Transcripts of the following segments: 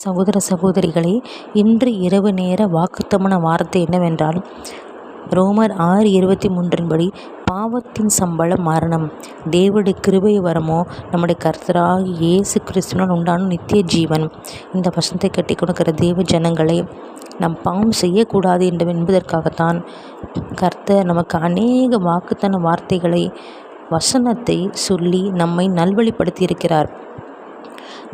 சகோதர சகோதரிகளே, இன்று இரவு நேர வாக்குத்தமன வார்த்தை என்னவென்றால், ரோமர் 6:23 பாவத்தின் சம்பளம் மரணம், தேவனுடைய கிருபை வரமோ நம்முடைய கர்த்தராகிய இயேசு கிறிஸ்துவினால் உண்டான நித்திய ஜீவன். இந்த வசனத்தை கட்டி கொடுக்கிற தேவ ஜனங்களை, நம் பாவம் செய்யக்கூடாது என்பதற்காகத்தான் கர்த்தர் நமக்கு அநேக வாக்குத்தன வார்த்தைகளை, வசனத்தை சொல்லி நம்மை நல்வழிப்படுத்தி இருக்கிறார்.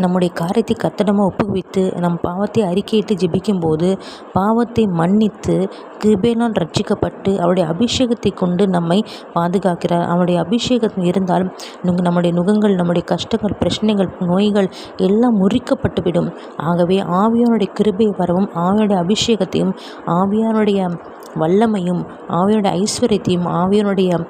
நம்முடைய காரியத்தை கர்த்தரிடம் ஒப்புவித்து நம் பாவத்தை அறிக்கையிட்டு ஜெபிக்கும்போது பாவத்தை மன்னித்து கிருபையினால் ரட்சிக்கப்பட்டு அவருடைய அபிஷேகத்தை கொண்டு நம்மை பாதுகாக்கிறார். அவருடைய அபிஷேகம் இருந்தால் நம்முடைய நுகங்கள், நம்முடைய கஷ்டங்கள், பிரச்சனைகள், நோய்கள் எல்லாம் முறிக்கப்பட்டுவிடும். ஆகவே ஆவியானுடைய கிருபை வரவும், ஆவியானுடைய அபிஷேகத்தையும், ஆவியானுடைய வல்லமையும், ஆவியானுடைய ஐஸ்வர்யத்தையும், ஆவியானுடைய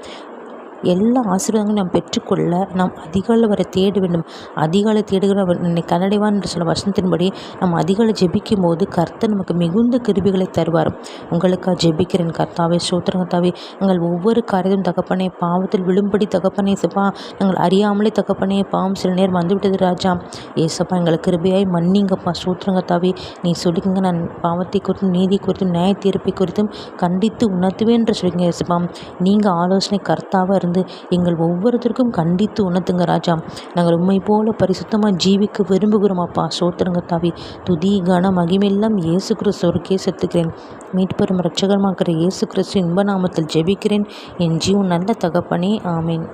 எல்லா ஆசீர்வாதங்களும் நாம் பெற்றுக்கொள்ள நாம் அதிகாலை வரை தேட வேண்டும். அதிகாலை தேடுகிற என்னை கனடைவான் என்று சொல்ல வசனத்தின்படி நாம் அதிகாலை ஜெபிக்கும் போது கர்த்தர் நமக்கு மிகுந்த கிருபைகளை தருவார். உங்களுக்காக ஜெபிக்கிறேன். கர்த்தாவே, ஸ்தோத்திரம் கர்த்தாவே, எங்கள் ஒவ்வொரு காரியமும் தகப்பனே, பாவத்தில் விழும்படி தகப்பனே சப்பா, நாங்கள் அறியாமலே தகப்பனே பாவம் சில நேரம் வந்துவிட்டது ராஜா. ஏசப்பா, எங்களுக்கு கிருபையாய் மன்னிங்கப்பா. ஸ்தோத்திரம் கர்த்தாவே, நீ சொல்லிக்கங்க, நான் பாவத்தை குறித்தும் நீதி குறித்தும் நியாய தீர்ப்பை குறித்தும் கண்டித்து உணர்த்துவேன் என்று சொல்லிங்க ஏசப்பா. நீங்கள் ஆலோசனை கர்த்தாவாக இருந்து எங்கள் ஒவ்வொருத்தருக்கும் கண்டித்து உணர்த்துங்க ராஜா. நாங்கள் உண்மை போல பரிசுத்தமாக ஜீவிக்க விரும்புகிறோம் அப்பா. ஸ்தோத்திரம் கர்த்தாவே, துதி கன மகிமையெல்லாம் இயேசு கிறிஸ்துவுக்கே செலுத்துகிறேன். மீட்பெரும் இரட்சகருமாகிற இயேசு கிறிஸ்து இன்ப நாமத்தில் ஜெபிக்கிறேன் என் ஜீவன் நல்ல தகப்பனே, ஆமேன்.